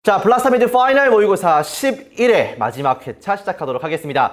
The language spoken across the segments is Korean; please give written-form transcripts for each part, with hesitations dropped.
자, 블라스터미드 파이널 모의고사 11회 마지막 회차 시작하도록 하겠습니다.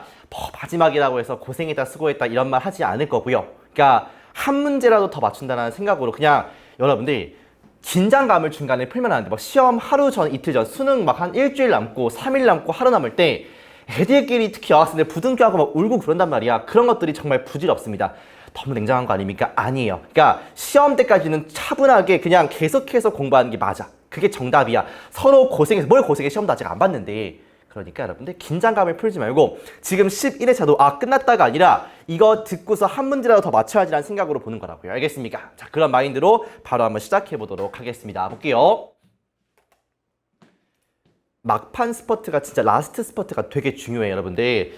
마지막이라고 해서 고생했다 수고했다 이런 말 하지 않을 거고요. 그러니까 한 문제라도 더 맞춘다는 생각으로 그냥 여러분들 긴장감을 중간에 풀면 안 돼. 막 시험 하루 전, 이틀 전, 수능 막 한 일주일 남고 3일 남고 하루 남을 때 애들끼리 특히 여학생들 부둥켜하고 막 울고 그런단 말이야. 그런 것들이 정말 부질없습니다. 너무 냉정한 거 아닙니까? 아니에요. 그러니까 시험 때까지는 차분하게 그냥 계속해서 공부하는 게 맞아. 그게 정답이야. 서로 고생해서 뭘 고생해 시험도 아직 안 봤는데. 그러니까 여러분들 긴장감을 풀지 말고 지금 11회차도 끝났다가 아니라 이거 듣고서 한 문제라도 더 맞춰야지라는 생각으로 보는 거라고요. 알겠습니까? 자, 그런 마인드로 바로 한번 시작해 보도록 하겠습니다. 볼게요. 막판 스퍼트가 진짜 라스트 스퍼트가 되게 중요해요, 여러분들.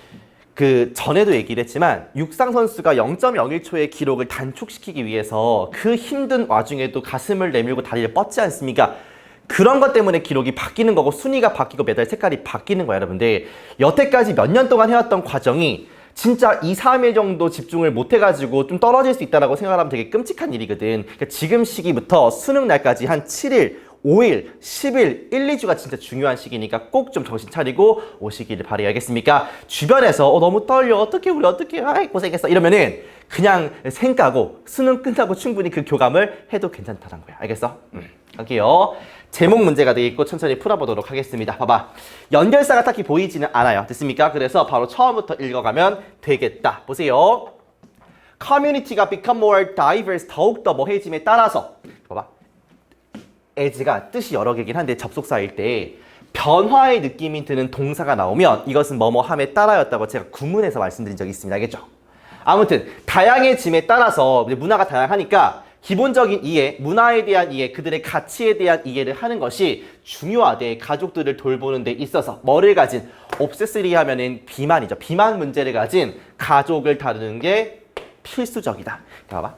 그 전에도 얘기를 했지만 육상 선수가 0.01초의 기록을 단축시키기 위해서 그 힘든 와중에도 가슴을 내밀고 다리를 뻗지 않습니까? 그런 것 때문에 기록이 바뀌는 거고 순위가 바뀌고 메달 색깔이 바뀌는 거야, 여러분들. 여태까지 몇 년 동안 해왔던 과정이 진짜 2, 3일 정도 집중을 못 해가지고 좀 떨어질 수 있다고 생각하면 되게 끔찍한 일이거든. 그러니까 지금 시기부터 수능 날까지 한 7일, 5일, 10일, 1, 2주가 진짜 중요한 시기니까 꼭 좀 정신 차리고 오시기를 바라야겠습니까? 주변에서 너무 떨려, 어떡해 우리 어떡해, 아이 고생했어 이러면은 그냥 생까고 수능 끝나고 충분히 그 교감을 해도 괜찮다는 거야. 알겠어? 여기요. 제목 문제가 되겠고 천천히 풀어보도록 하겠습니다. 봐봐. 연결사가 딱히 보이지는 않아요. 됐습니까? 그래서 바로 처음부터 읽어가면 되겠다. 보세요. Community가 become more diverse, 더욱더 뭐해짐에 따라서 봐봐. as가 뜻이 여러 개긴 한데 접속사일 때 변화의 느낌이 드는 동사가 나오면 이것은 뭐뭐함에 따라였다고 제가 구문에서 말씀드린 적이 있습니다. 알겠죠? 아무튼 다양해짐에 따라서 문화가 다양하니까 기본적인 이해, 문화에 대한 이해, 그들의 가치에 대한 이해를 하는 것이 중요하대. 가족들을 돌보는 데 있어서 뭐를 가진 obsessly 하면은 비만이죠. 비만 문제를 가진 가족을 다루는 게 필수적이다. 봐봐.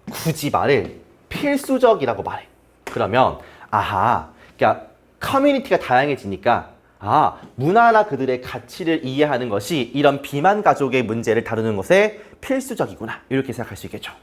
굳이 말을 필수적이라고 말해. 그러면 아하, 그러니까 커뮤니티가 다양해지니까 문화나 그들의 가치를 이해하는 것이 이런 비만 가족의 문제를 다루는 것에 필수적이구나. 이렇게 생각할 수 있겠죠.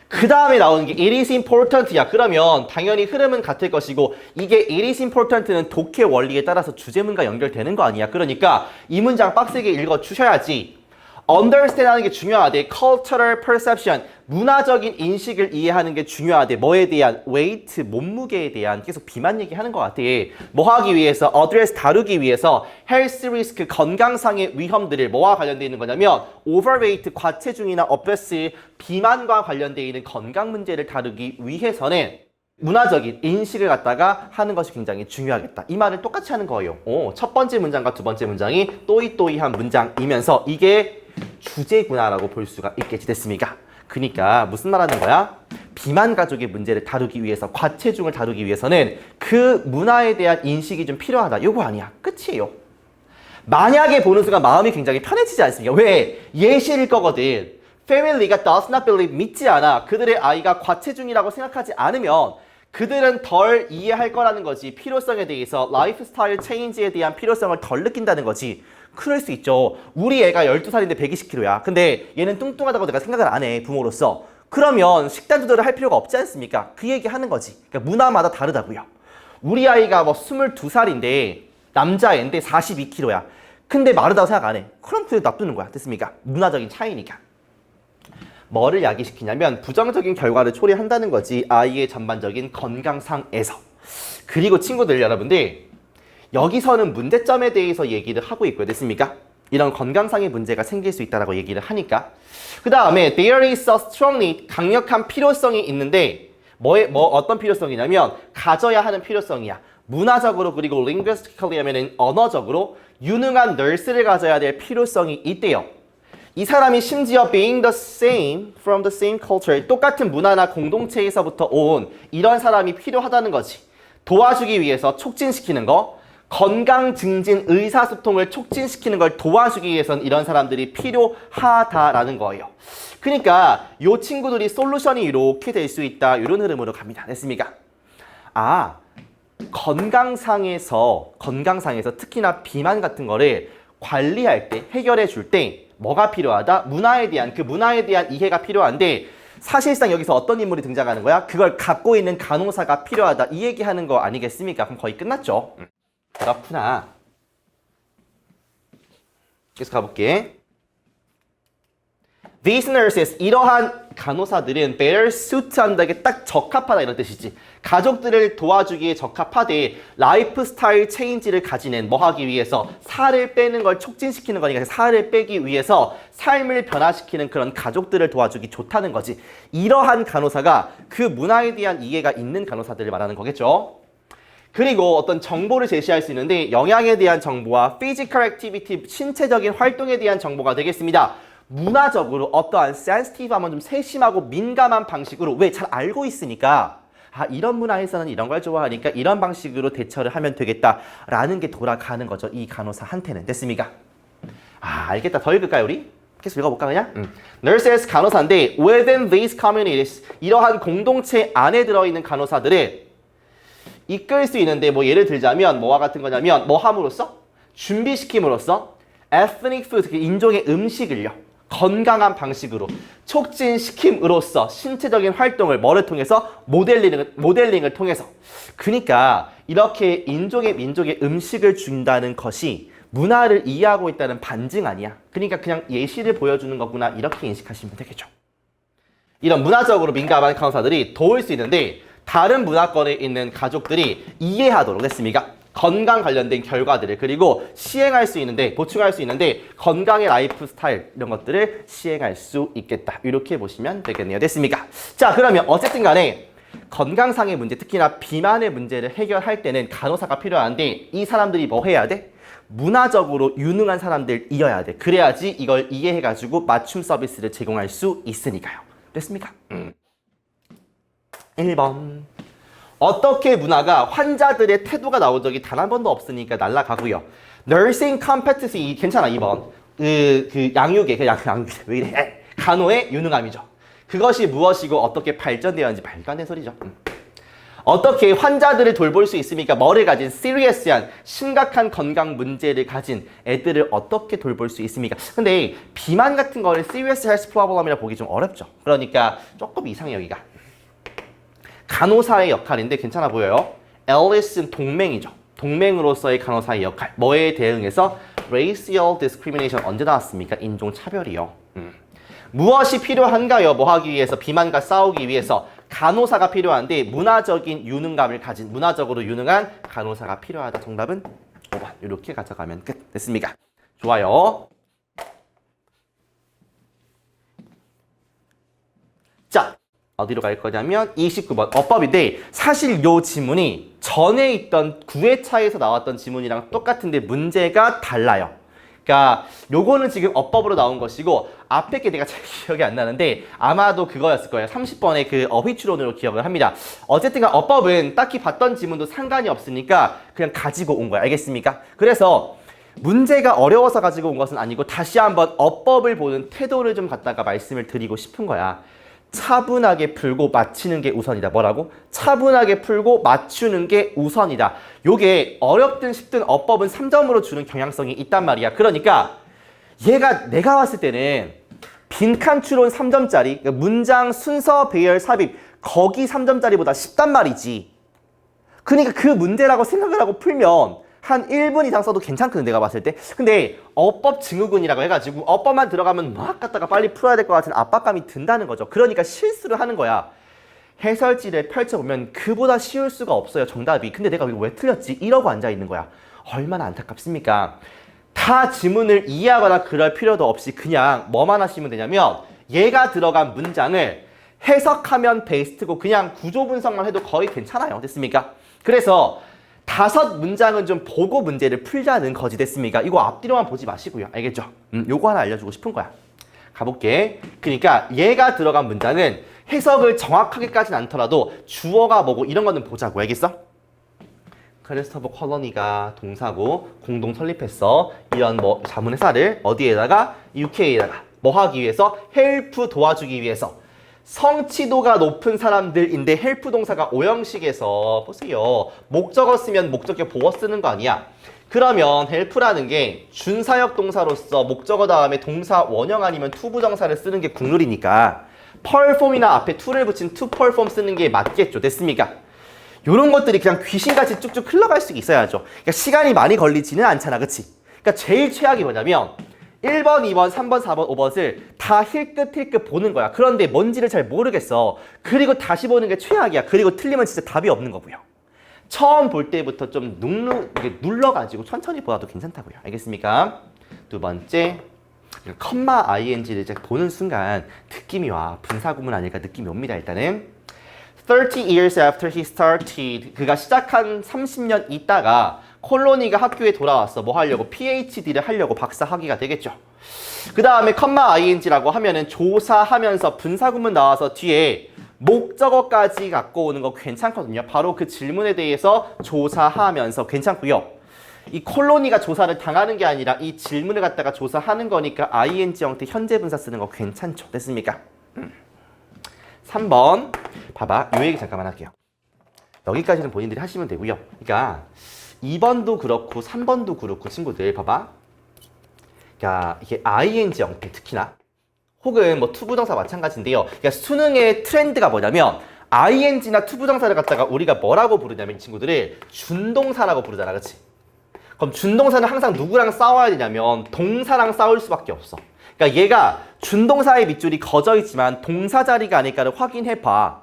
그 다음에 나오는 게 it is important야. 그러면 당연히 흐름은 같을 것이고 이게 it is important는 독해 원리에 따라서 주제문과 연결되는 거 아니야. 그러니까 이 문장 빡세게 읽어주셔야지. understand 하는 게 중요하대. cultural perception, 문화적인 인식을 이해하는 게 중요하대. 뭐에 대한? weight, 몸무게에 대한. 계속 비만 얘기하는 것 같아. 뭐 하기 위해서? address, 다루기 위해서 health risk, 건강상의 위험들을 뭐와 관련되어 있는 거냐면 overweight, 과체중이나 obese, 비만과 관련되어 있는 건강 문제를 다루기 위해서는 문화적인 인식을 갖다가 하는 것이 굉장히 중요하겠다. 이 말을 똑같이 하는 거예요. 첫 번째 문장과 두 번째 문장이 또이또이한 문장이면서 이게 주제구나라고 볼 수가 있겠지. 됐습니까? 그러니까 무슨 말 하는 거야? 비만 가족의 문제를 다루기 위해서, 과체중을 다루기 위해서는 그 문화에 대한 인식이 좀 필요하다. 요거 아니야. 끝이에요. 만약에 보는 순간 마음이 굉장히 편해지지 않습니까? 왜? 예시일 거거든. Family가 does not believe, 믿지 않아. 그들의 아이가 과체중이라고 생각하지 않으면 그들은 덜 이해할 거라는 거지. 필요성에 대해서 라이프스타일 체인지에 대한 필요성을 덜 느낀다는 거지. 그럴 수 있죠. 우리 애가 12살인데 120kg야. 근데 얘는 뚱뚱하다고 내가 생각을 안 해, 부모로서. 그러면 식단 조절을 할 필요가 없지 않습니까? 그 얘기 하는 거지. 그러니까 문화마다 다르다고요. 우리 아이가 뭐 22살인데 남자애인데 42kg야. 근데 마르다고 생각 안 해. 그럼 그게 놔두는 거야. 됐습니까? 문화적인 차이니까. 뭐를 야기시키냐면 부정적인 결과를 초래한다는 거지. 아이의 전반적인 건강상에서. 그리고 친구들 여러분들 여기서는 문제점에 대해서 얘기를 하고 있고요. 됐습니까? 이런 건강상의 문제가 생길 수 있다고 얘기를 하니까. 그 다음에 there is a strong need, 강력한 필요성이 있는데 어떤 필요성이냐면 가져야 하는 필요성이야. 문화적으로 그리고 linguistically 하면은 언어적으로 유능한 널스를 가져야 될 필요성이 있대요. 이 사람이 심지어 being the same, from the same culture, 똑같은 문화나 공동체에서부터 온 이런 사람이 필요하다는 거지. 도와주기 위해서 촉진시키는 거, 건강 증진, 의사소통을 촉진시키는 걸 도와주기 위해서는 이런 사람들이 필요하다라는 거예요. 그러니까 이 친구들이 솔루션이 이렇게 될 수 있다. 이런 흐름으로 갑니다. 됐습니까? 건강상에서 특히나 비만 같은 거를 관리할 때, 해결해 줄 때 뭐가 필요하다? 문화에 대한 이해가 필요한데 사실상 여기서 어떤 인물이 등장하는 거야? 그걸 갖고 있는 간호사가 필요하다. 이 얘기하는 거 아니겠습니까? 그럼 거의 끝났죠. 그렇구나. 계속 가볼게. These nurses, 이러한 간호사들은 better suit한다게 딱 적합하다 이런 뜻이지. 가족들을 도와주기에 적합하되 라이프 스타일 체인지를 가지는 뭐 하기 위해서 살을 빼는 걸 촉진시키는 거니까 살을 빼기 위해서 삶을 변화시키는 그런 가족들을 도와주기 좋다는 거지. 이러한 간호사가 그 문화에 대한 이해가 있는 간호사들을 말하는 거겠죠. 그리고 어떤 정보를 제시할 수 있는데 영양에 대한 정보와 physical activity, 신체적인 활동에 대한 정보가 되겠습니다. 문화적으로 어떠한 센시티브하면 좀 세심하고 민감한 방식으로 왜 잘 알고 있으니까 이런 문화에서는 이런 걸 좋아하니까 이런 방식으로 대처를 하면 되겠다라는 게 돌아가는 거죠. 이 간호사한테는. 됐습니까? 알겠다. 더 읽을까요, 우리? 계속 읽어볼까, 그냥? Nurses, 간호사인데 within these communities, 이러한 공동체 안에 들어있는 간호사들을 이끌 수 있는데 뭐 예를 들자면 뭐와 같은 거냐면 뭐 함으로써? 준비시킴으로써 ethnic food, 인종의 음식을요. 건강한 방식으로 촉진시킴으로써 신체적인 활동을 뭐를 통해서 모델링을 통해서 그러니까 이렇게 민족의 음식을 준다는 것이 문화를 이해하고 있다는 반증 아니야. 그러니까 그냥 예시를 보여주는 거구나 이렇게 인식하시면 되겠죠. 이런 문화적으로 민감한 간호사들이 도울 수 있는데 다른 문화권에 있는 가족들이 이해하도록 했습니까? 건강 관련된 결과들을 그리고 시행할 수 있는데 보충할 수 있는데 건강의 라이프 스타일 이런 것들을 시행할 수 있겠다. 이렇게 보시면 되겠네요. 됐습니까? 자, 그러면 어쨌든 간에 건강상의 문제, 특히나 비만의 문제를 해결할 때는 간호사가 필요한데 이 사람들이 뭐 해야 돼? 문화적으로 유능한 사람들이어야 돼. 그래야지 이걸 이해해가지고 맞춤 서비스를 제공할 수 있으니까요. 됐습니까? 1번. 어떻게 문화가 환자들의 태도가 나온 적이 단 한 번도 없으니까 날라가고요. Nursing competency 괜찮아 2번. 양육의 왜 이래? 간호의 유능함이죠. 그것이 무엇이고 어떻게 발전되었는지 말도 안 되는 소리죠. 어떻게 환자들을 돌볼 수 있습니까? 뭐를 가진 serious한 심각한 건강 문제를 가진 애들을 어떻게 돌볼 수 있습니까? 근데 비만 같은 거를 serious health problem이라 보기 좀 어렵죠. 그러니까 조금 이상해 여기가. 간호사의 역할인데 괜찮아 보여요. 앨리스는 동맹이죠. 동맹으로서의 간호사의 역할. 뭐에 대응해서 racial discrimination 언제 나왔습니까? 인종차별이요. 무엇이 필요한가요? 뭐 하기 위해서? 비만과 싸우기 위해서 간호사가 필요한데 문화적인 유능감을 가진 문화적으로 유능한 간호사가 필요하다. 정답은 5번. 이렇게 가져가면 끝. 됐습니까? 좋아요. 자. 어디로 갈 거냐면 29번 어법인데 사실 요 지문이 전에 있던 9회차에서 나왔던 지문이랑 똑같은데 문제가 달라요. 그러니까 요거는 지금 어법으로 나온 것이고 앞에 게 내가 잘 기억이 안 나는데 아마도 그거였을 거예요. 30번의 그 어휘추론으로 기억을 합니다. 어쨌든 어법은 딱히 봤던 지문도 상관이 없으니까 그냥 가지고 온 거야. 알겠습니까? 그래서 문제가 어려워서 가지고 온 것은 아니고 다시 한번 어법을 보는 태도를 좀 갖다가 말씀을 드리고 싶은 거야. 차분하게 풀고 맞히는 게 우선이다. 뭐라고? 차분하게 풀고 맞추는 게 우선이다. 요게 어렵든 쉽든 어법은 3점으로 주는 경향성이 있단 말이야. 그러니까 얘가 내가 봤을 때는 빈칸 추론 3점짜리 문장 순서 배열 삽입 거기 3점짜리보다 쉽단 말이지. 그러니까 그 문제라고 생각을 하고 풀면 한 1분 이상 써도 괜찮거든 내가 봤을 때. 근데 어법 증후군이라고 해가지고 어법만 들어가면 막 갖다가 빨리 풀어야 될 것 같은 압박감이 든다는 거죠. 그러니까 실수를 하는 거야. 해설지를 펼쳐보면 그보다 쉬울 수가 없어요. 정답이. 근데 내가 이거 왜 틀렸지? 이러고 앉아있는 거야. 얼마나 안타깝습니까? 다 지문을 이해하거나 그럴 필요도 없이 그냥 뭐만 하시면 되냐면 얘가 들어간 문장을 해석하면 베스트고 그냥 구조 분석만 해도 거의 괜찮아요. 됐습니까? 그래서 5문장은 좀 보고 문제를 풀자는 거지. 됐습니까? 이거 앞뒤로만 보지 마시고요. 알겠죠? 요거 하나 알려주고 싶은 거야. 가볼게. 그러니까 얘가 들어간 문장은 해석을 정확하게까지는 않더라도 주어가 뭐고 이런 거는 보자고. 알겠어? 크리스토퍼 콜로니가 동사고 공동 설립했어. 이런 뭐 자문회사를 어디에다가? UK에다가 뭐 하기 위해서? 헬프 도와주기 위해서. 성취도가 높은 사람들인데 헬프 동사가 오형식에서 보세요. 목적어 쓰면 목적격 보어 쓰는 거 아니야. 그러면 헬프라는 게 준사역 동사로서 목적어 다음에 동사 원형 아니면 투부정사를 쓰는 게 국룰이니까 perform이나 앞에 to를 붙인 to perform 쓰는 게 맞겠죠. 됐습니까? 이런 것들이 그냥 귀신같이 쭉쭉 흘러갈 수 있어야죠. 그러니까 시간이 많이 걸리지는 않잖아. 그치? 그러니까 제일 최악이 뭐냐면 1번, 2번, 3번, 4번, 5번을 다 힐끗힐끗 보는 거야. 그런데 뭔지를 잘 모르겠어. 그리고 다시 보는 게 최악이야. 그리고 틀리면 진짜 답이 없는 거고요. 처음 볼 때부터 좀 눌러가지고 천천히 보아도 괜찮다고요. 알겠습니까? 두 번째, 컴마 ing를 이제 보는 순간 느낌이 와. 분사구문 아닐까 느낌이 옵니다. 일단은 30 years after he started, 그가 시작한 30년 있다가 콜로니가 학교에 돌아왔어. 뭐 하려고? PhD를 하려고 박사 학위가 되겠죠. 그 다음에 컴마 ing라고 하면은 조사하면서 분사구문 나와서 뒤에 목적어까지 갖고 오는 거 괜찮거든요. 바로 그 질문에 대해서 조사하면서 괜찮고요. 이 콜로니가 조사를 당하는 게 아니라 이 질문을 갖다가 조사하는 거니까 ing 형태 현재 분사 쓰는 거 괜찮죠. 됐습니까? 3번 봐봐. 이 얘기 잠깐만 할게요. 여기까지는 본인들이 하시면 되고요. 그러니까 2번도 그렇고 3번도 그렇고 친구들 봐봐. 그러니까 이게 ing 형태 특히나 혹은 뭐 투부정사 마찬가지인데요. 그러니까 수능의 트렌드가 뭐냐면 ing나 투부정사를 갖다가 우리가 뭐라고 부르냐면 이 친구들을 준동사라고 부르잖아. 그렇지? 그럼 준동사는 항상 누구랑 싸워야 되냐면 동사랑 싸울 수밖에 없어. 그러니까 얘가 준동사의 밑줄이 거져 있지만 동사 자리가 아닐까를 확인해봐.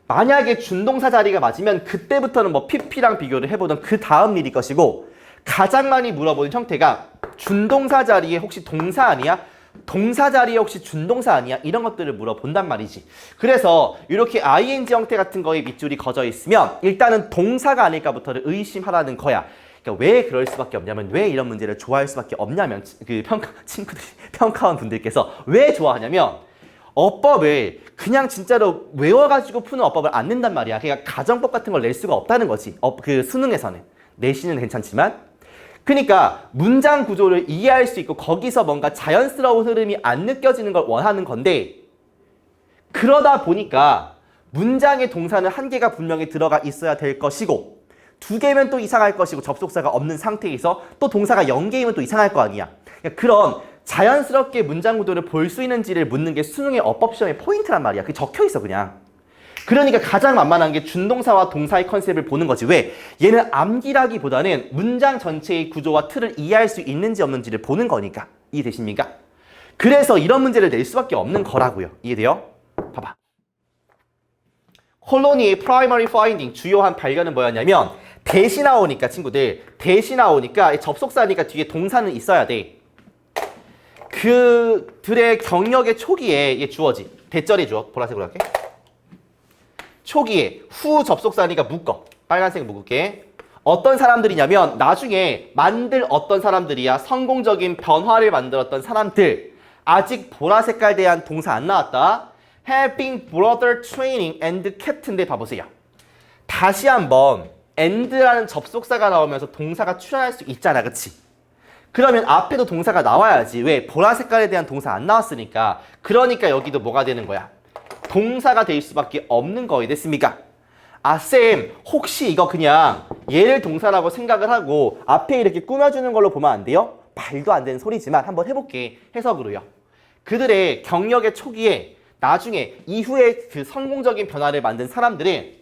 만약에 준동사 자리가 맞으면 그때부터는 뭐 PP랑 비교를 해보던 그 다음 일일 것이고 가장 많이 물어보는 형태가 준동사 자리에 혹시 동사 아니야? 동사 자리에 혹시 준동사 아니야? 이런 것들을 물어본단 말이지. 그래서 이렇게 ing 형태 같은 거에 밑줄이 거져 있으면 일단은 동사가 아닐까부터를 의심하라는 거야. 그러니까 왜 그럴 수밖에 없냐면 왜 이런 문제를 좋아할 수밖에 없냐면 그 친구들이 평가원 분들께서 왜 좋아하냐면 어법을 그냥 진짜로 외워가지고 푸는 어법을 안 낸단 말이야. 그러니까 가정법 같은 걸 낼 수가 없다는 거지. 그 수능에서는. 내신은 괜찮지만. 그러니까 문장 구조를 이해할 수 있고 거기서 뭔가 자연스러운 흐름이 안 느껴지는 걸 원하는 건데 그러다 보니까 문장의 동사는 한 개가 분명히 들어가 있어야 될 것이고 두 개면 또 이상할 것이고 접속사가 없는 상태에서 또 동사가 0개이면 또 이상할 거 아니야. 그러니까 그런 자연스럽게 문장 구도를 볼 수 있는지를 묻는 게 수능의 어법 시험의 포인트란 말이야. 그게 적혀 있어 그냥. 그러니까 가장 만만한 게 준동사와 동사의 컨셉을 보는 거지. 왜? 얘는 암기라기보다는 문장 전체의 구조와 틀을 이해할 수 있는지 없는지를 보는 거니까. 이해되십니까? 그래서 이런 문제를 낼 수밖에 없는 거라고요. 이해돼요? 봐봐. 콜로니의 primary finding, 주요한 발견은 뭐였냐면 대시 나오니까 친구들, 대시 나오니까 접속사니까 뒤에 동사는 있어야 돼. 그들의 경력의 초기에 얘 주어지. 대절이 주어. 보라색으로 할게. 초기에 후 접속사니까 묶어. 빨간색 묶을게. 어떤 사람들이냐면 나중에 만들 어떤 사람들이야. 성공적인 변화를 만들었던 사람들. 아직 보라색깔 대한 동사 안 나왔다. Having brother training and captain인데 봐보세요. 다시 한번 and라는 접속사가 나오면서 동사가 출현할 수 있잖아. 그치? 그러면 앞에도 동사가 나와야지. 왜? 보라색깔에 대한 동사 안 나왔으니까. 그러니까 여기도 뭐가 되는 거야? 동사가 될 수밖에 없는 거이 됐습니까? 아, 쌤, 혹시 이거 그냥 얘를 동사라고 생각을 하고 앞에 이렇게 꾸며주는 걸로 보면 안 돼요? 말도 안 되는 소리지만 한번 해볼게. 해석으로요. 그들의 경력의 초기에 나중에 이후에 그 성공적인 변화를 만든 사람들은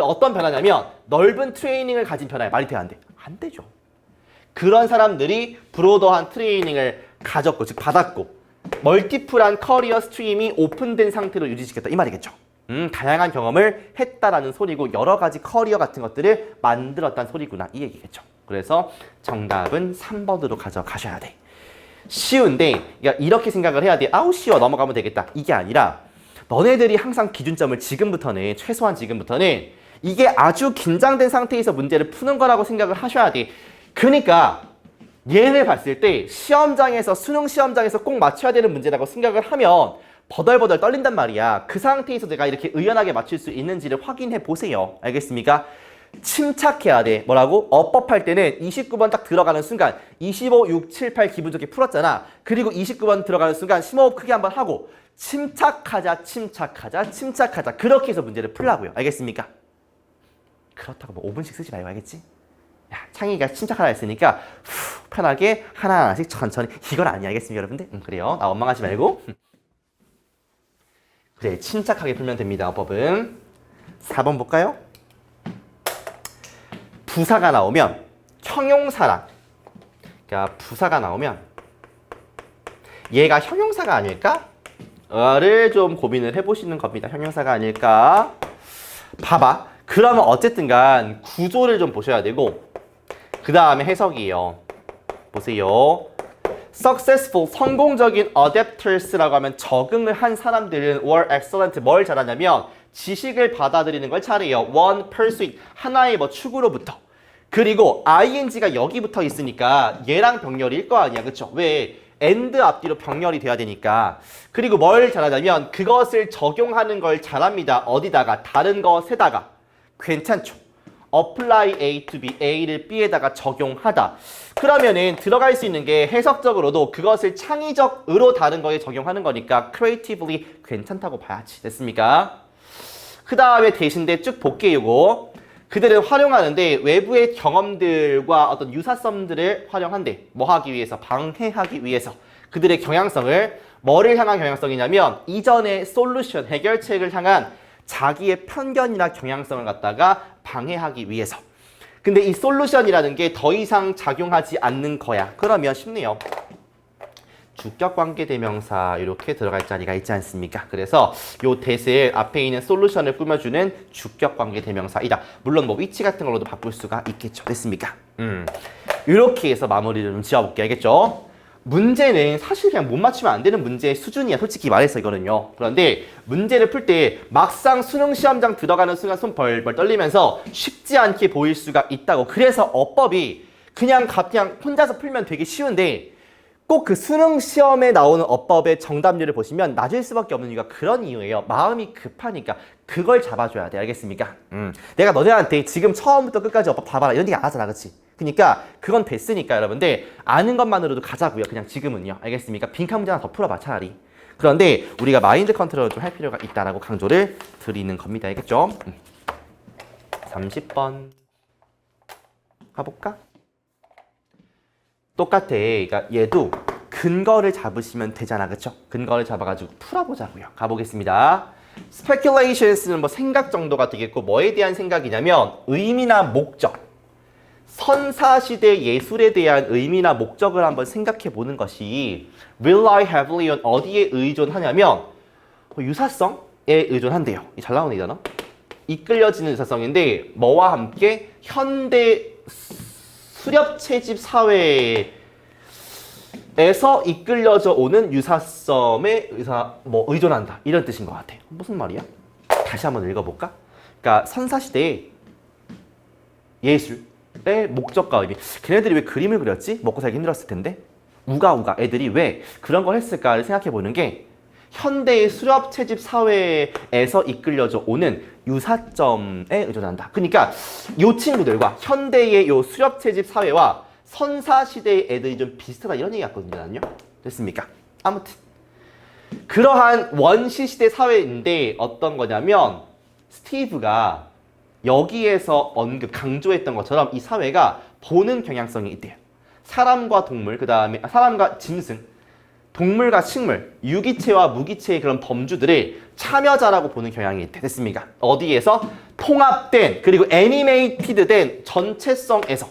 어떤 변화냐면 넓은 트레이닝을 가진 변화에 말이 돼야 안 돼? 안 되죠. 그런 사람들이 브로더한 트레이닝을 가졌고 즉 받았고 멀티플한 커리어 스트림이 오픈된 상태로 유지시켰다 이 말이겠죠. 다양한 경험을 했다라는 소리고 여러 가지 커리어 같은 것들을 만들었다는 소리구나 이 얘기겠죠. 그래서 정답은 3번으로 가져가셔야 돼. 쉬운데 이렇게 생각을 해야 돼. 아우 쉬워 넘어가면 되겠다. 이게 아니라 너네들이 항상 기준점을 지금부터는 최소한 지금부터는 이게 아주 긴장된 상태에서 문제를 푸는 거라고 생각을 하셔야 돼. 그러니까 얘를 봤을 때 시험장에서 수능 시험장에서 꼭 맞춰야 되는 문제라고 생각을 하면 버덜버덜 떨린단 말이야. 그 상태에서 내가 이렇게 의연하게 맞출 수 있는지를 확인해 보세요. 알겠습니까? 침착해야 돼. 뭐라고? 어법할 때는 29번 딱 들어가는 순간 25, 6, 7, 8 기분 좋게 풀었잖아. 그리고 29번 들어가는 순간 심호흡 크게 한번 하고 침착하자, 침착하자, 침착하자. 그렇게 해서 문제를 풀라고요. 알겠습니까? 그렇다고 뭐 5분씩 쓰지 말고 알겠지? 야, 창희가 침착하라 했으니까 편하게 하나하나씩 천천히. 이건 아니야. 알겠습니까 여러분들? 그래요. 나 원망하지 말고. 그래, 침착하게 풀면 됩니다. 어법은. 4번 볼까요? 부사가 나오면 형용사랑, 그러니까 부사가 나오면 얘가 형용사가 아닐까? 를 좀 고민을 해보시는 겁니다. 형용사가 아닐까? 봐봐. 그러면 어쨌든 간 구조를 좀 보셔야 되고 그 다음에 해석이에요. 보세요. successful, 성공적인 adapters라고 하면 적응을 한 사람들은 were excellent, 뭘 잘하냐면 지식을 받아들이는 걸 잘해요. one pursuit, 하나의 뭐 축으로부터. 그리고 ing가 여기 붙어 있으니까 얘랑 병렬일 거 아니야. 그쵸? 왜? and 앞뒤로 병렬이 돼야 되니까. 그리고 뭘 잘하냐면 그것을 적용하는 걸 잘합니다. 어디다가? 다른 것에다가. 괜찮죠? apply A to B, A를 B에다가 적용하다. 그러면은 들어갈 수 있는 게 해석적으로도 그것을 창의적으로 다른 거에 적용하는 거니까 creatively 괜찮다고 봐야지. 됐습니까? 그 다음에 대신데 쭉 볼게요. 이거. 그들은 활용하는데 외부의 경험들과 어떤 유사성들을 활용한대. 뭐 하기 위해서? 방해하기 위해서. 그들의 경향성을 뭐를 향한 경향성이냐면 이전의 솔루션, 해결책을 향한 자기의 편견이나 경향성을 갖다가 방해하기 위해서. 근데 이 솔루션이라는 게 더 이상 작용하지 않는 거야. 그러면 쉽네요. 주격관계대명사 이렇게 들어갈 자리가 있지 않습니까? 그래서 요 that을 앞에 있는 솔루션을 꾸며주는 주격관계대명사이다. 물론 뭐 위치 같은 걸로도 바꿀 수가 있겠죠. 됐습니까? 이렇게 해서 마무리를 좀 지어볼게요. 알겠죠? 문제는 사실 그냥 못 맞추면 안 되는 문제의 수준이야. 솔직히 말해서 이거는요. 그런데 문제를 풀 때 막상 수능 시험장 들어가는 순간 손 벌벌 떨리면서 쉽지 않게 보일 수가 있다고. 그래서 어법이 그냥 혼자서 풀면 되게 쉬운데 꼭 그 수능 시험에 나오는 어법의 정답률을 보시면 낮을 수밖에 없는 이유가 그런 이유예요. 마음이 급하니까 그걸 잡아줘야 돼. 알겠습니까? 내가 너네한테 지금 처음부터 끝까지 어법 다 봐라 이런 얘기 안 하잖아. 그치? 그러니까 그건 됐으니까 여러분들 아는 것만으로도 가자고요. 그냥 지금은요. 알겠습니까? 빈칸 문제 하나 더 풀어봐 차라리. 그런데 우리가 마인드 컨트롤을 좀 할 필요가 있다라고 강조를 드리는 겁니다. 알겠죠? 30번 가볼까? 똑같아. 그러니까 얘도 근거를 잡으시면 되잖아. 그쵸? 근거를 잡아가지고 풀어보자고요. 가보겠습니다. speculations는 뭐 생각 정도가 되겠고 뭐에 대한 생각이냐면 의미나 목적. 선사시대 예술에 대한 의미나 목적을 한번 생각해 보는 것이 rely heavily on 어디에 의존하냐면 유사성에 의존한대요. 잘 나오네 이 단어. 이끌려지는 유사성인데 뭐와 함께 현대 수렵채집 사회에서 이끌려져 오는 유사성에 의존한다. 이런 뜻인 것 같아. 무슨 말이야? 다시 한번 읽어볼까? 그러니까 선사시대의 예술의 목적과 의미. 걔네들이 왜 그림을 그렸지? 먹고 살기 힘들었을 텐데. 우가 애들이 왜 그런 걸 했을까를 생각해 보는 게 현대의 수렵 채집 사회에서 이끌려져 오는 유사점에 의존한다. 그러니까 이 친구들과 현대의 요 수렵 채집 사회와 선사 시대의 애들이 좀 비슷하다 이런 얘기 같거든요. 나는요. 됐습니까? 아무튼 그러한 원시 시대 사회인데 어떤 거냐면 스티브가 여기에서 강조했던 것처럼 이 사회가 보는 경향성이 있대요. 사람과 동물, 그 다음에 사람과 짐승, 동물과 식물, 유기체와 무기체의 그런 범주들을 참여자라고 보는 경향이 있대. 됐습니까? 어디에서? 통합된, 그리고 애니메이티드된 전체성에서.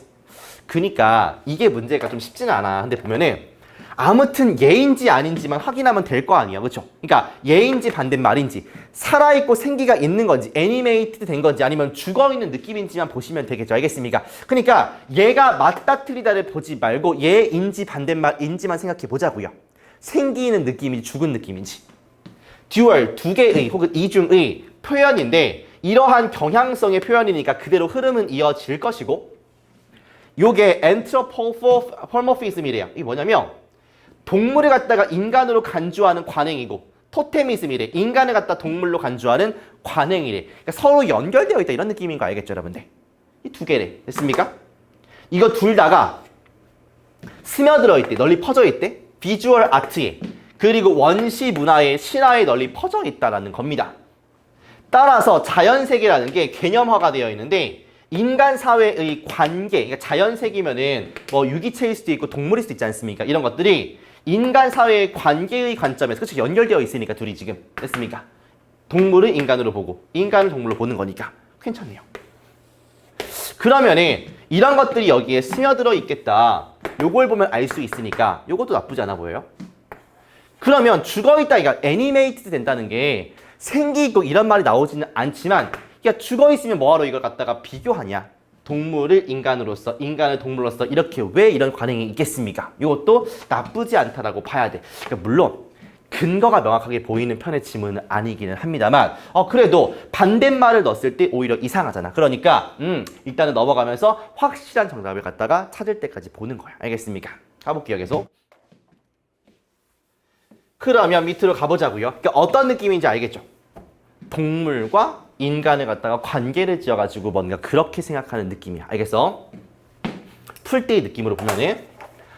그러니까 이게 문제가 좀 쉽지는 않아. 근데 보면은 아무튼 예인지 아닌지만 확인하면 될 거 아니야. 그렇죠? 그러니까 예인지 반대말인지 살아있고 생기가 있는 건지 애니메이티드 된 건지 아니면 죽어있는 느낌인지만 보시면 되겠죠. 알겠습니까? 그러니까 얘가 맞다 틀리다를 보지 말고 예인지 반대말인지만 생각해 보자고요. 생기는 느낌인지 죽은 느낌인지. 듀얼, 두 개의 혹은 이중의 표현인데 이러한 경향성의 표현이니까 그대로 흐름은 이어질 것이고 요게 anthropomorphism이래요. 이게 뭐냐면 동물을 갖다가 인간으로 간주하는 관행이고 토테미즘이래. 인간을 갖다 동물로 간주하는 관행이래. 그러니까 서로 연결되어 있다 이런 느낌인 거 알겠죠, 여러분들? 이 두 개래. 됐습니까? 이거 둘 다가 스며들어 있대. 널리 퍼져 있대. 비주얼 아트에. 그리고 원시 문화에 신화에 널리 퍼져 있다라는 겁니다. 따라서 자연세계라는 게 개념화가 되어 있는데 인간 사회의 관계, 그러니까 자연세계면은 뭐 유기체일 수도 있고 동물일 수도 있지 않습니까? 이런 것들이 인간 사회의 관계의 관점에서 그렇죠? 연결되어 있으니까 둘이 지금 됐습니까? 동물을 인간으로 보고 인간을 동물로 보는 거니까 괜찮네요. 그러면은 이런 것들이 여기에 스며들어 있겠다. 요걸 보면 알 수 있으니까 요것도 나쁘지 않아 보여요. 그러면 죽어있다, 이거 애니메이트 된다는 게 생기고 이런 말이 나오지는 않지만 야 죽어있으면 뭐하러 이걸 갖다가 비교하냐. 동물을 인간으로서, 인간을 동물로서 이렇게 왜 이런 관행이 있겠습니까? 이것도 나쁘지 않다라고 봐야 돼. 그러니까 물론 근거가 명확하게 보이는 편의 지문은 아니기는 합니다만 그래도 반대말을 넣었을 때 오히려 이상하잖아. 그러니까 일단은 넘어가면서 확실한 정답을 갖다가 찾을 때까지 보는 거야. 알겠습니까? 가볼게요. 계속. 그러면 밑으로 가보자고요. 그러니까 어떤 느낌인지 알겠죠? 동물과 인간을 갖다가 관계를 지어가지고 뭔가 그렇게 생각하는 느낌이야. 알겠어? 풀 때의 느낌으로 보면은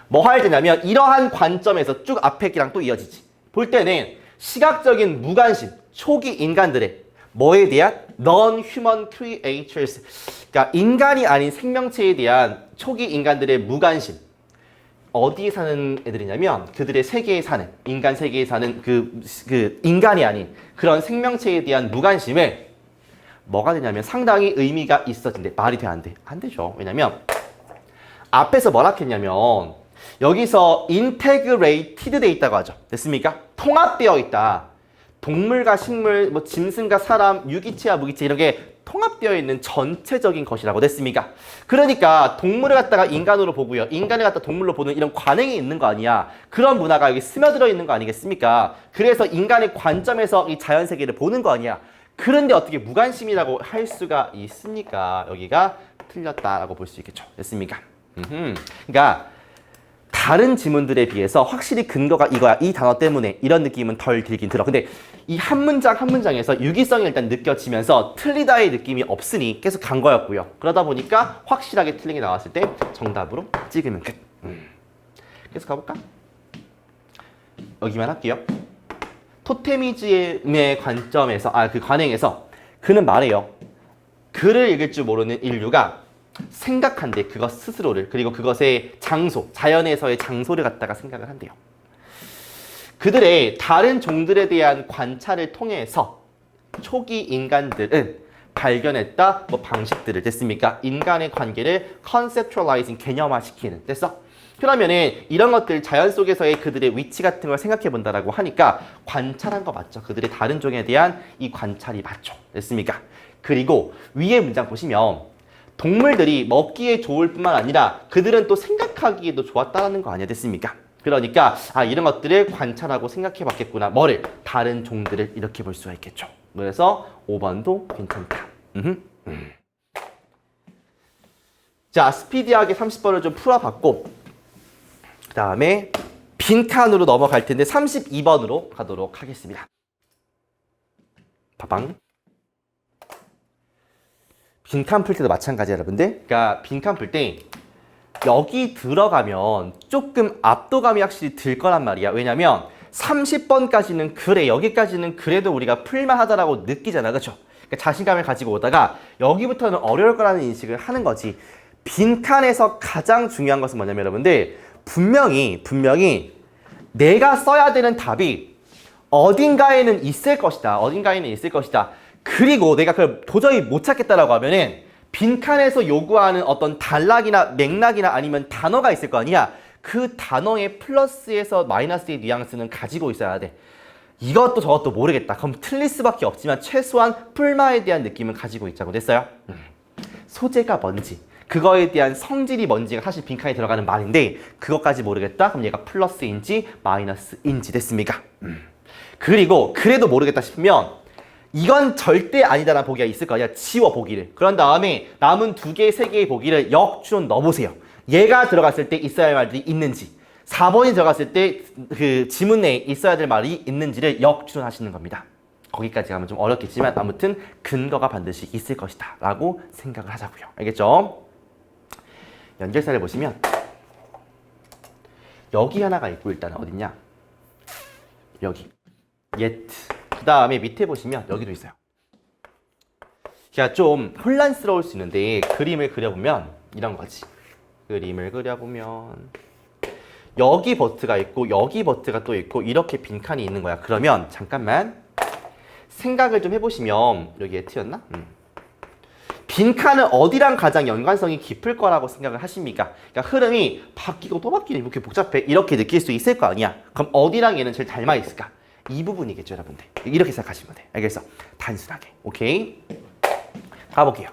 뭐 할 때냐면 이러한 관점에서 쭉 앞에 끼랑 또 이어지지. 볼 때는 시각적인 무관심, 초기 인간들의 뭐에 대한 non-human creatures, 그러니까 인간이 아닌 생명체에 대한 초기 인간들의 무관심. 어디에 사는 애들이냐면 그들의 세계에 사는, 인간 세계에 사는 그 인간이 아닌 그런 생명체에 대한 무관심을 뭐가 되냐면 상당히 의미가 있어진대. 말이 돼, 안 돼? 안 되죠. 왜냐면 앞에서 뭐라 했냐면 여기서 integrated 돼 있다고 하죠. 됐습니까? 통합되어 있다. 동물과 식물, 뭐 짐승과 사람, 유기체와 무기체 이런 게 통합되어 있는 전체적인 것이라고 됐습니까? 그러니까 동물을 갖다가 인간으로 보고요. 인간을 갖다 동물로 보는 이런 관행이 있는 거 아니야. 그런 문화가 여기 스며들어 있는 거 아니겠습니까? 그래서 인간의 관점에서 이 자연세계를 보는 거 아니야. 그런데 어떻게 무관심이라고 할 수가 있습니까? 여기가 틀렸다라고 볼 수 있겠죠. 됐습니까? 그러니까 다른 지문들에 비해서 확실히 근거가 이거야. 이 단어 때문에 이런 느낌은 덜 들긴 들어. 근데 이 한 문장 한 문장에서 유기성이 일단 느껴지면서 틀리다의 느낌이 없으니 계속 간 거였고요. 그러다 보니까 확실하게 틀린 게 나왔을 때 정답으로 찍으면 끝. 계속 가볼까? 여기만 할게요. 토테미즘의 관점에서, 그 관행에서 그는 말해요. 글을 읽을 줄 모르는 인류가 생각한대. 그것 스스로를. 그리고 그것의 장소, 자연에서의 장소를 갖다가 생각을 한대요. 그들의 다른 종들에 대한 관찰을 통해서 초기 인간들은 발견했다 방식들을 됐습니까? 인간의 관계를 conceptualizing, 개념화시키는. 됐어? 그러면은 이런 것들 자연 속에서의 그들의 위치 같은 걸 생각해 본다라고 하니까 관찰한 거 맞죠? 그들의 다른 종에 대한 이 관찰이 맞죠? 됐습니까? 그리고 위에 문장 보시면 동물들이 먹기에 좋을 뿐만 아니라 그들은 또 생각하기에도 좋았다는 거 아니야? 됐습니까? 그러니까 이런 것들을 관찰하고 생각해 봤겠구나. 뭐를? 다른 종들을 이렇게 볼 수가 있겠죠. 그래서 5번도 괜찮다. 자, 스피디하게 30번을 좀 풀어봤고 그 다음에 빈칸으로 넘어갈 텐데 32번으로 가도록 하겠습니다. 바방. 빈칸 풀 때도 마찬가지야, 여러분들. 그러니까 빈칸 풀 때 여기 들어가면 조금 압도감이 확실히 들 거란 말이야. 왜냐면 30번까지는 그래, 여기까지는 그래도 우리가 풀만하다라고 느끼잖아. 그렇죠? 그러니까 자신감을 가지고 오다가 여기부터는 어려울 거라는 인식을 하는 거지. 빈칸에서 가장 중요한 것은 뭐냐면 여러분들 분명히 내가 써야 되는 답이 어딘가에는 있을 것이다. 어딘가에는 있을 것이다. 그리고 내가 그걸 도저히 못 찾겠다라고 하면은 빈칸에서 요구하는 어떤 단락이나 맥락이나 아니면 단어가 있을 거 아니야. 그 단어의 플러스에서 마이너스의 뉘앙스는 가지고 있어야 돼. 이것도 저것도 모르겠다. 그럼 틀릴 수밖에 없지만 최소한 풀마에 대한 느낌은 가지고 있자고 됐어요. 소재가 뭔지, 그거에 대한 성질이 뭔지가 사실 빈칸에 들어가는 말인데 그것까지 모르겠다? 그럼 얘가 플러스인지 마이너스인지 됐습니까? 그리고 그래도 모르겠다 싶으면 이건 절대 아니다라는 보기가 있을 거 아니야. 지워 보기를. 그런 다음에 남은 2개, 3개의 보기를 역추론 넣어보세요. 얘가 들어갔을 때 있어야 할 말들이 있는지 4번이 들어갔을 때 그 지문 내에 있어야 될 말이 있는지를 역추론하시는 겁니다. 거기까지 가면 좀 어렵겠지만 아무튼 근거가 반드시 있을 것이다 라고 생각을 하자고요. 알겠죠? 연결사를 보시면 여기 하나가 있고 일단 어딨냐? 여기 yet. 그 다음에 밑에 보시면 여기도 있어요. 그러니까 좀 혼란스러울 수 있는데 그림을 그려보면 이런 거지. 그림을 그려보면 여기 버트가 있고 여기 버트가 또 있고 이렇게 빈칸이 있는 거야. 그러면 잠깐만 생각을 좀 해보시면 여기에 트였나? 빈칸은 어디랑 가장 연관성이 깊을 거라고 생각을 하십니까? 그러니까 흐름이 바뀌고 또 바뀌는 이렇게 복잡해 이렇게 느낄 수 있을 거 아니야. 그럼 어디랑 얘는 제일 닮아 있을까? 이 부분이겠죠, 여러분들. 이렇게 생각하시면 돼. 알겠어? 단순하게. 오케이? 가볼게요.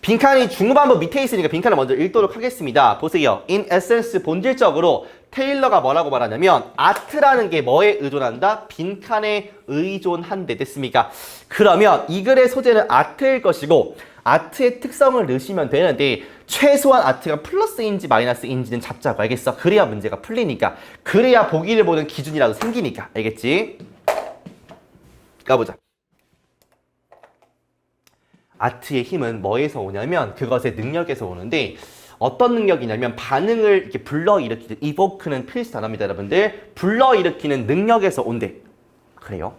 빈칸이 중후반부 밑에 있으니까 빈칸을 먼저 읽도록 하겠습니다. 보세요. In essence, 본질적으로 테일러가 뭐라고 말하냐면 아트라는 게 뭐에 의존한다? 빈칸에 의존한대. 됐습니까? 그러면 이 글의 소재는 아트일 것이고 아트의 특성을 넣으시면 되는데 최소한 아트가 플러스인지 마이너스인지는 잡자고. 알겠어? 그래야 문제가 풀리니까. 그래야 보기를 보는 기준이라도 생기니까. 알겠지? 가보자. 아트의 힘은 뭐에서 오냐면 그것의 능력에서 오는데 어떤 능력이냐면 반응을 이렇게 불러일으키는 evoke는 필수 단어입니다, 여러분들. 불러일으키는 능력에서 온대. 그래요?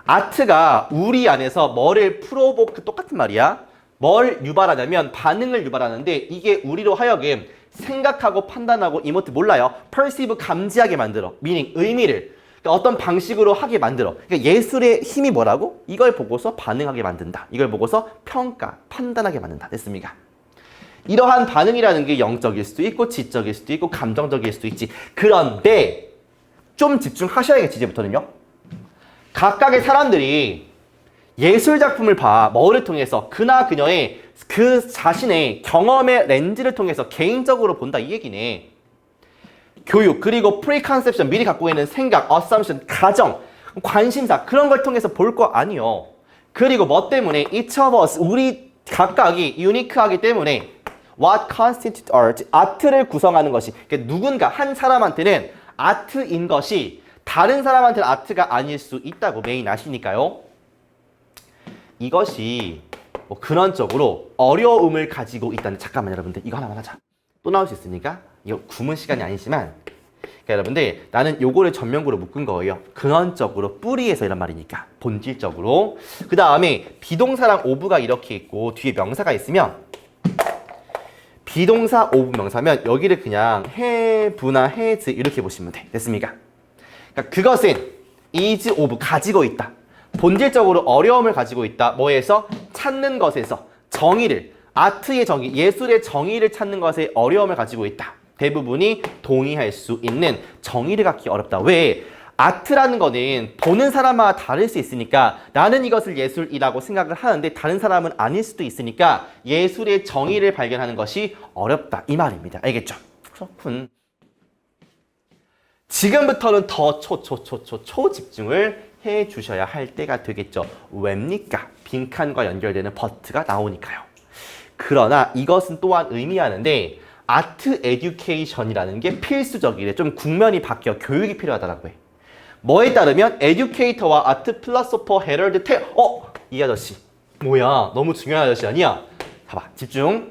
아트가 우리 안에서 뭐를 프로보크 똑같은 말이야. 뭘 유발하냐면 반응을 유발하는데 이게 우리로 하여금 생각하고 판단하고 이모트 몰라요. perceive 감지하게 만들어. meaning 의미를 그러니까 어떤 방식으로 하게 만들어. 그러니까 예술의 힘이 뭐라고? 이걸 보고서 반응하게 만든다. 이걸 보고서 평가, 판단하게 만든다. 됐습니까? 이러한 반응이라는 게 영적일 수도 있고 지적일 수도 있고 감정적일 수도 있지. 그런데 좀 집중하셔야겠지 이제부터는요. 각각의 사람들이 예술 작품을 봐. 뭐를 통해서? 그나 그녀의 그 자신의 경험의 렌즈를 통해서 개인적으로 본다 이 얘기네. 교육 그리고 프리컨셉션 미리 갖고 있는 생각, 어썸션, 가정, 관심사 그런 걸 통해서 볼 거 아니요. 그리고 뭐 때문에? each of us 우리 각각이 유니크하기 때문에 what constitutes art 아트를 구성하는 것이 그러니까 누군가 한 사람한테는 아트인 것이 다른 사람한테는 아트가 아닐 수 있다고 메인 아시니까요. 이것이 뭐 근원적으로 어려움을 가지고 있다는 잠깐만 여러분들 이거 하나만 하자. 또 나올 수 있으니까 이거 구문 시간이 아니지만 그러니까 여러분들 나는 요거를 전면구로 묶은 거예요. 근원적으로 뿌리에서 이런 말이니까 본질적으로. 그 다음에 비동사랑 오브가 이렇게 있고 뒤에 명사가 있으면 비동사 오브 명사면 여기를 그냥 have나 has 이렇게 보시면 돼. 됐습니까? 그러니까 그것은 is of 가지고 있다. 본질적으로 어려움을 가지고 있다. 뭐에서? 찾는 것에서 정의를 아트의 정의, 예술의 정의를 찾는 것에 어려움을 가지고 있다. 대부분이 동의할 수 있는 정의를 갖기 어렵다. 왜? 아트라는 거는 보는 사람마다 다를 수 있으니까 나는 이것을 예술이라고 생각을 하는데 다른 사람은 아닐 수도 있으니까 예술의 정의를 발견하는 것이 어렵다. 이 말입니다. 알겠죠? 그렇군. 지금부터는 더 초집중을 해 주셔야 할 때가 되겠죠. 왜입니까? 빈칸과 연결되는 버트가 나오니까요. 그러나 이것은 또한 의미하는데 아트 에듀케이션이라는 게 필수적이래. 좀 국면이 바뀌어 교육이 필요하다라고 해. 뭐에 따르면 에듀케이터와 아트 필로소퍼 헤럴드 테 이 아저씨 뭐야 너무 중요한 아저씨 아니야? 봐봐 집중.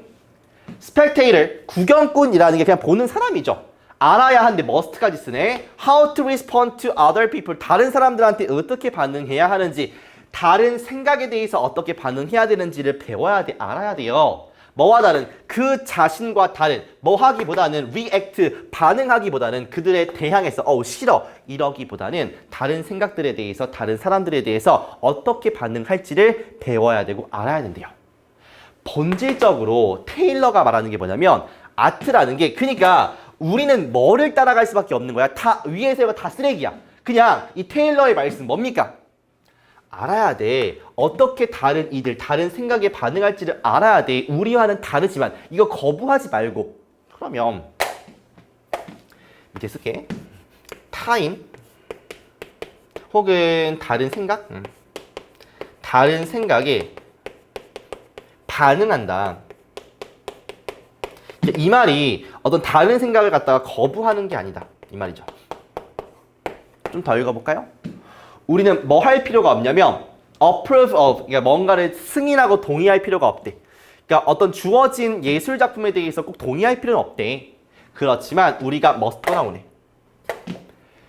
스펙테이터 구경꾼이라는 게 그냥 보는 사람이죠. 알아야 하는데 must까지 쓰네. How to respond to other people 다른 사람들한테 어떻게 반응해야 하는지 다른 생각에 대해서 어떻게 반응해야 되는지를 배워야 돼. 알아야 돼요. 뭐와 다른? 그 자신과 다른 뭐 하기보다는 react 반응하기보다는 그들에 대항해서 싫어 이러기보다는 다른 생각들에 대해서 다른 사람들에 대해서 어떻게 반응할지를 배워야 되고 알아야 된대요. 본질적으로 테일러가 말하는 게 뭐냐면 아트라는 게 그러니까 우리는 뭐를 따라갈 수밖에 없는 거야. 다 위에서 이거 다 쓰레기야. 그냥 이 테일러의 말씀 뭡니까? 알아야 돼. 어떻게 다른 이들, 다른 생각에 반응할지를 알아야 돼. 우리와는 다르지만 이거 거부하지 말고. 그러면 밑에 쓸게. 타임 혹은 다른 생각? 다른 생각에 반응한다. 이 말이 어떤 다른 생각을 갖다가 거부하는 게 아니다. 이 말이죠. 좀 더 읽어볼까요? 우리는 뭐 할 필요가 없냐면 approve of, 그러니까 뭔가를 승인하고 동의할 필요가 없대. 그러니까 어떤 주어진 예술 작품에 대해서 꼭 동의할 필요는 없대. 그렇지만 우리가 must가 나오네.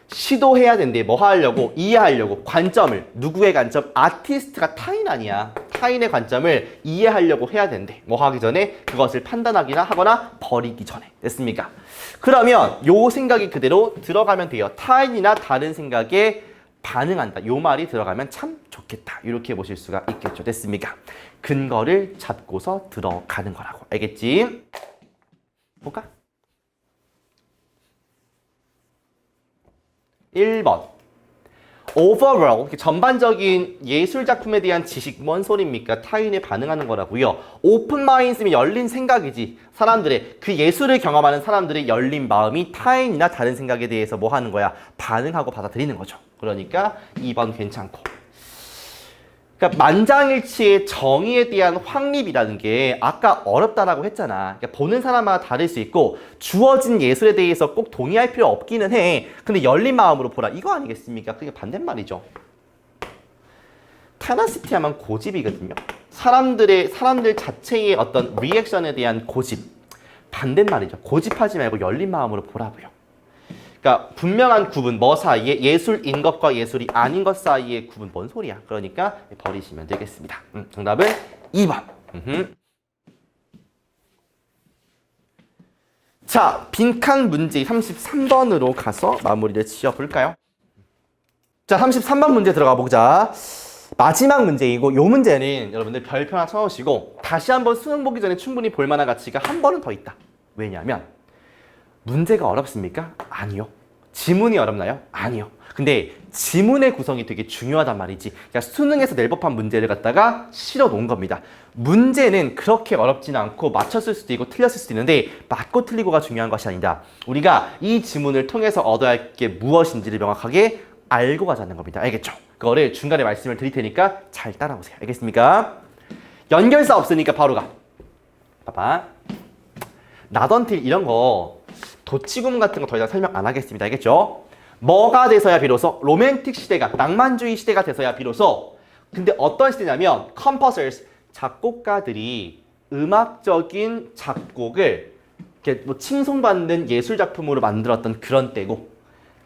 시도해야 된대. 뭐 하려고? 이해하려고. 관점을. 누구의 관점? 아티스트가 타인 아니야. 타인의 관점을 이해하려고 해야 된대. 뭐 하기 전에 그것을 판단하기나 하거나 버리기 전에. 됐습니까? 그러면 요 생각이 그대로 들어가면 돼요. 타인이나 다른 생각에 반응한다. 요 말이 들어가면 참 좋겠다. 이렇게 보실 수가 있겠죠. 됐습니까? 근거를 잡고서 들어가는 거라고. 알겠지? 볼까? 1번. overall, 전반적인 예술 작품에 대한 지식, 뭔 소리입니까? 타인에 반응하는 거라고요. open mind이면 열린 생각이지. 사람들의, 그 예술을 경험하는 사람들의 열린 마음이 타인이나 다른 생각에 대해서 뭐 하는 거야? 반응하고 받아들이는 거죠. 그러니까 2번 괜찮고. 그러니까 만장일치의 정의에 대한 확립이라는 게 아까 어렵다라고 했잖아. 그러니까 보는 사람마다 다를 수 있고 주어진 예술에 대해서 꼭 동의할 필요 없기는 해. 근데 열린 마음으로 보라. 이거 아니겠습니까? 그게 반대말이죠. 테너시티 하면 고집이거든요. 사람들 자체의 어떤 리액션에 대한 고집. 반대말이죠. 고집하지 말고 열린 마음으로 보라고요. 그러니까 분명한 구분, 뭐 사이에 예술인 것과 예술이 아닌 것 사이의 구분, 뭔 소리야? 그러니까 버리시면 되겠습니다. 정답은 2번. 자, 빈칸 문제 33번으로 가서 마무리를 지어볼까요? 자, 33번 문제 들어가 보자. 마지막 문제이고 요 문제는 여러분들 별표 하나 쳐놓으시고 다시 한번 수능 보기 전에 충분히 볼만한 가치가 한 번은 더 있다. 왜냐하면 문제가 어렵습니까? 아니요. 지문이 어렵나요? 아니요. 근데 지문의 구성이 되게 중요하단 말이지. 그러니까 수능에서 낼 법한 문제를 갖다가 실어 놓은 겁니다. 문제는 그렇게 어렵지는 않고 맞췄을 수도 있고 틀렸을 수도 있는데 맞고 틀리고가 중요한 것이 아니다. 우리가 이 지문을 통해서 얻어야 할 게 무엇인지를 명확하게 알고 가자는 겁니다. 알겠죠? 그거를 중간에 말씀을 드릴 테니까 잘 따라오세요. 알겠습니까? 연결사 없으니까 바로 가. 봐봐. 나던틸 이런 거 도치구문 같은 거 더 이상 설명 안 하겠습니다. 알겠죠? 뭐가 돼서야 비로소 로맨틱 시대가, 낭만주의 시대가 돼서야 비로소. 근데 어떤 시대냐면 composers, 작곡가들이 음악적인 작곡을 이렇게 뭐 칭송받는 예술 작품으로 만들었던 그런 때고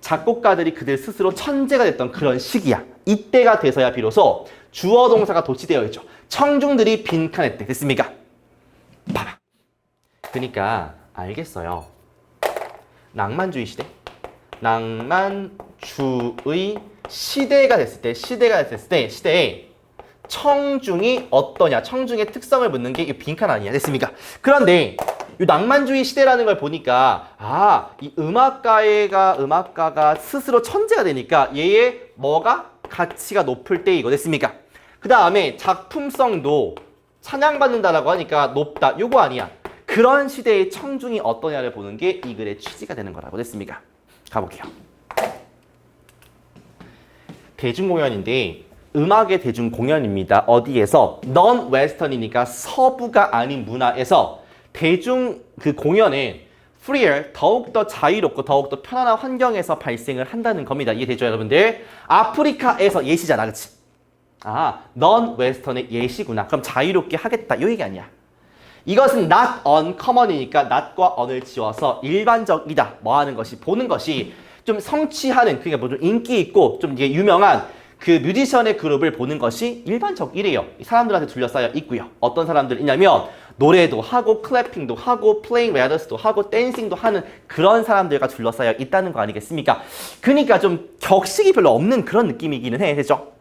작곡가들이 그들 스스로 천재가 됐던 그런 시기야. 이때가 돼서야 비로소 주어 동사가 도치되어 있죠. 청중들이 빈칸했대. 됐습니까? 봐봐. 그러니까 알겠어요. 낭만주의 시대? 낭만주의 시대가 됐을 때, 시대에 청중이 어떠냐, 청중의 특성을 묻는 게 이 빈칸 아니냐. 됐습니까? 그런데 이 낭만주의 시대라는 걸 보니까 이 음악가가 스스로 천재가 되니까 얘의 뭐가 가치가 높을 때 이거 됐습니까? 그 다음에 작품성도 찬양받는다라고 하니까 높다. 요거 아니야. 그런 시대의 청중이 어떠냐를 보는 게 이 글의 취지가 되는 거라고 됐습니까? 가볼게요. 대중공연인데 음악의 대중공연입니다. 어디에서? 넌 웨스턴이니까 서부가 아닌 문화에서 대중 그 공연은 freer, 더욱더 자유롭고 더욱더 편안한 환경에서 발생을 한다는 겁니다. 이해되죠, 여러분들? 아프리카에서 예시잖아, 그치? 넌 웨스턴의 예시구나. 그럼 자유롭게 하겠다. 이 얘기 아니야. 이것은 not uncommon이니까 not과 on을 지워서 일반적이다. 뭐 하는 것이, 보는 것이 좀 성취하는, 그러니까 뭐 좀 인기 있고 좀 이게 유명한 그 뮤지션의 그룹을 보는 것이 일반적이래요. 사람들한테 둘러싸여 있고요. 어떤 사람들이냐면 노래도 하고 클래핑도 하고 플레잉 레더스도 하고 댄싱도 하는 그런 사람들과 둘러싸여 있다는 거 아니겠습니까? 그러니까 좀 격식이 별로 없는 그런 느낌이기는 해. 되죠?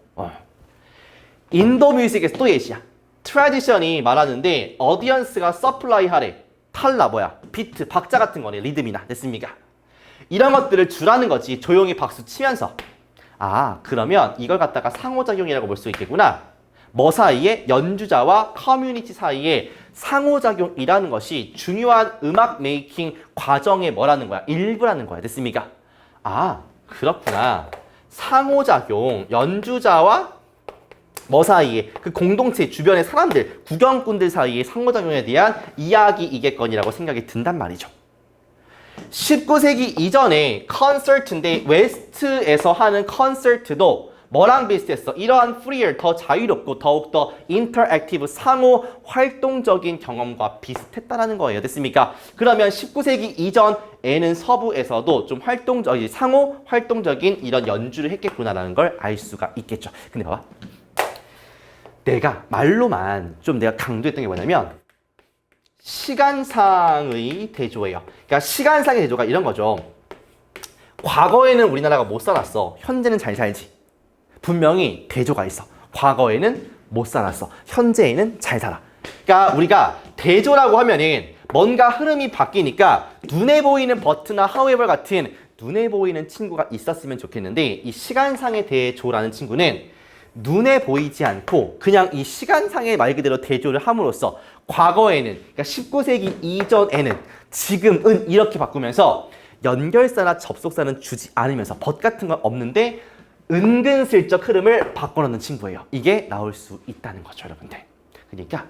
인도 뮤직에서 또 예시야. 트래디션이 말하는데 어디언스가 서플라이 하래. 탈라 뭐야? 비트, 박자 같은 거네. 리듬이나. 됐습니까? 이런 것들을 주라는 거지. 조용히 박수 치면서. 그러면 이걸 갖다가 상호작용이라고 볼 수 있겠구나. 뭐 사이에? 연주자와 커뮤니티 사이에 상호작용이라는 것이 중요한 음악 메이킹 과정의 뭐라는 거야? 일부라는 거야. 됐습니까? 그렇구나. 상호작용, 연주자와 뭐 사이에? 그 공동체 주변의 사람들, 구경꾼들 사이의 상호작용에 대한 이야기이겠거니라고 생각이 든단 말이죠. 19세기 이전에 콘서트인데 웨스트에서 하는 콘서트도 뭐랑 비슷했어? 이러한 freer, 더 자유롭고 더욱더 인터랙티브, 상호 활동적인 경험과 비슷했다라는 거예요. 됐습니까? 그러면 19세기 이전에는 서부에서도 좀 상호 활동적인 이런 연주를 했겠구나라는 걸 알 수가 있겠죠. 근데 봐봐. 내가 말로만 좀 내가 강조했던 게 뭐냐면 시간상의 대조예요. 그러니까 시간상의 대조가 이런 거죠. 과거에는 우리나라가 못 살았어. 현재는 잘 살지. 분명히 대조가 있어. 과거에는 못 살았어. 현재에는 잘 살아. 그러니까 우리가 대조라고 하면은 뭔가 흐름이 바뀌니까 눈에 보이는 but나 however 같은 눈에 보이는 친구가 있었으면 좋겠는데 이 시간상의 대조라는 친구는 눈에 보이지 않고 그냥 이 시간상의 말 그대로 대조를 함으로써 과거에는 그러니까 19세기 이전에는 지금은 이렇게 바꾸면서 연결사나 접속사는 주지 않으면서 but 같은 건 없는데 은근슬쩍 흐름을 바꿔놓는 친구예요. 이게 나올 수 있다는 거죠, 여러분들. 그러니까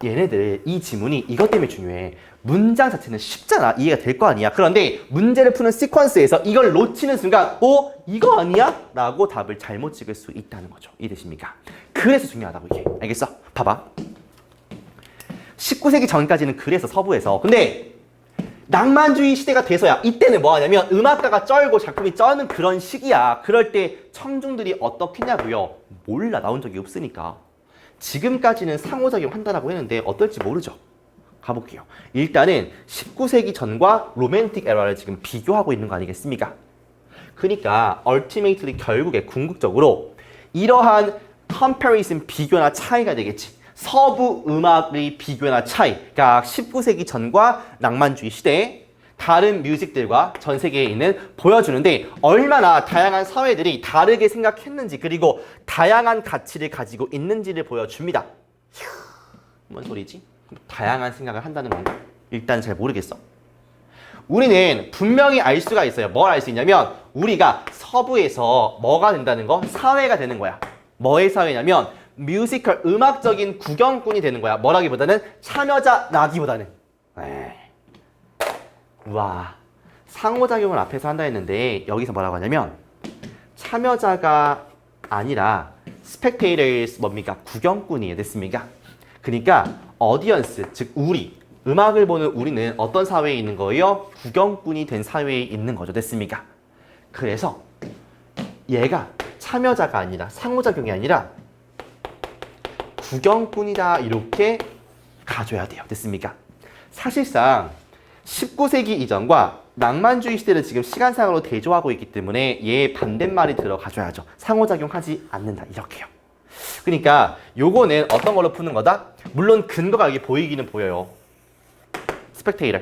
얘네들 이 지문이 이것 때문에 중요해. 문장 자체는 쉽잖아. 이해가 될 거 아니야. 그런데 문제를 푸는 시퀀스에서 이걸 놓치는 순간 이거 아니야? 라고 답을 잘못 찍을 수 있다는 거죠. 이해되십니까? 그래서 중요하다고 이게. 알겠어? 봐봐. 19세기 전까지는 그래서 서부에서 근데 낭만주의 시대가 돼서야 이때는 뭐 하냐면 음악가가 쩔고 작품이 쩌는 그런 시기야. 그럴 때 청중들이 어떻겠냐고요? 몰라. 나온 적이 없으니까. 지금까지는 상호작용 한다라고 했는데 어떨지 모르죠. 가볼게요. 일단은 19세기 전과 로맨틱 에라를 지금 비교하고 있는 거 아니겠습니까? 그러니까 ultimately 결국에 궁극적으로 이러한 comparison 비교나 차이가 되겠지. 서부 음악의 비교나 차이. 그러니까 19세기 전과 낭만주의 시대에 다른 뮤직들과 전 세계에 있는 보여주는데 얼마나 다양한 사회들이 다르게 생각했는지 그리고 다양한 가치를 가지고 있는지를 보여줍니다. 뭔 소리지? 다양한 생각을 한다는 건가? 일단 잘 모르겠어. 우리는 분명히 알 수가 있어요. 뭘 알 수 있냐면 우리가 서부에서 뭐가 된다는 거? 사회가 되는 거야. 뭐의 사회냐면 뮤지컬 음악적인 구경꾼이 되는 거야. 뭐라기보다는 참여자라기보다는. 우와, 상호작용을 앞에서 한다 했는데 여기서 뭐라고 하냐면 참여자가 아니라 spectators 뭡니까? 구경꾼이 됐습니까? 그러니까 audience, 즉 우리, 음악을 보는 우리는 어떤 사회에 있는 거예요? 구경꾼이 된 사회에 있는 거죠. 됐습니까? 그래서 얘가 참여자가 아니라 상호작용이 아니라 구경꾼이다 이렇게 가져야 돼요. 됐습니까? 사실상 19세기 이전과 낭만주의 시대를 지금 시간상으로 대조하고 있기 때문에 얘의 반대말이 들어가줘야죠. 상호작용하지 않는다. 이렇게요. 그러니까 요거는 어떤 걸로 푸는 거다? 물론 근거가 여기 보이기는 보여요. 스펙테이터,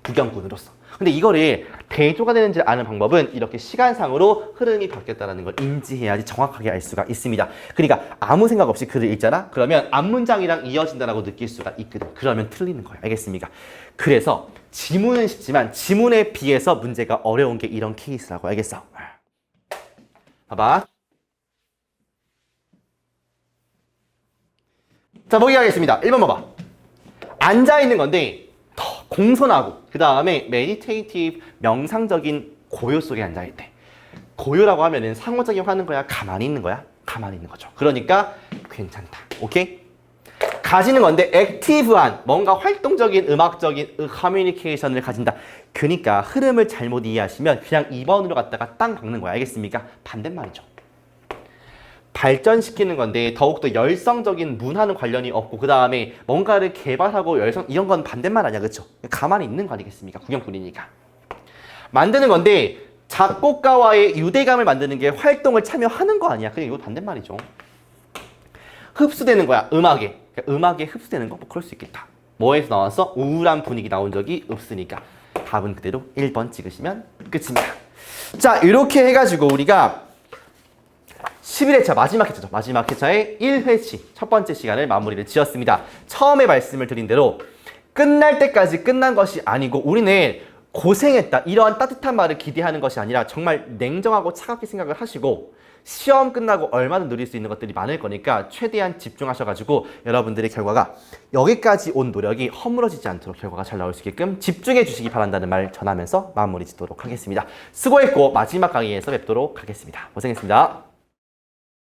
구경꾼으로서. 근데 이거를 대조가 되는지 아는 방법은 이렇게 시간상으로 흐름이 바뀌었다는 걸 인지해야지 정확하게 알 수가 있습니다. 그러니까 아무 생각 없이 글을 읽잖아? 그러면 앞문장이랑 이어진다라고 느낄 수가 있거든. 그러면 틀리는 거예요. 알겠습니까? 그래서 지문은 쉽지만 지문에 비해서 문제가 어려운 게 이런 케이스라고. 알겠어? 봐봐. 자, 보기 하겠습니다. 1번 봐봐. 앉아있는 건데 더 공손하고 그 다음에 meditative, 명상적인 고요 속에 앉아있대. 고요라고 하면은 상호작용하는 거야? 가만히 있는 거야? 가만히 있는 거죠. 그러니까 괜찮다. 오케이? 가지는 건데 액티브한 뭔가 활동적인 음악적인 커뮤니케이션을 가진다. 그러니까 흐름을 잘못 이해하시면 그냥 2번으로 갔다가 땅 박는 거야. 알겠습니까? 반대말이죠. 발전시키는 건데 더욱더 열성적인 문화는 관련이 없고 그 다음에 뭔가를 개발하고 열성 이런 건 반대말 아니야. 그렇죠? 가만히 있는 거 아니겠습니까? 구경꾼이니까. 만드는 건데 작곡가와의 유대감을 만드는 게 활동을 참여하는 거 아니야. 그냥 이거 반대말이죠. 흡수되는 거야. 음악에. 그러니까 음악에 흡수되는 거? 뭐 그럴 수 있겠다. 뭐에서 나왔어? 우울한 분위기 나온 적이 없으니까. 답은 그대로 1번 찍으시면 끝입니다. 자, 이렇게 해가지고 우리가 11회차 마지막 회차죠. 마지막 회차의 1회치 첫 번째 시간을 마무리를 지었습니다. 처음에 말씀을 드린 대로 끝날 때까지 끝난 것이 아니고 우리는 고생했다 이러한 따뜻한 말을 기대하는 것이 아니라 정말 냉정하고 차갑게 생각을 하시고 시험 끝나고 얼마나 누릴 수 있는 것들이 많을 거니까 최대한 집중하셔가지고 여러분들의 결과가 여기까지 온 노력이 허물어지지 않도록 결과가 잘 나올 수 있게끔 집중해 주시기 바란다는 말 전하면서 마무리 짓도록 하겠습니다. 수고했고 마지막 강의에서 뵙도록 하겠습니다. 고생했습니다.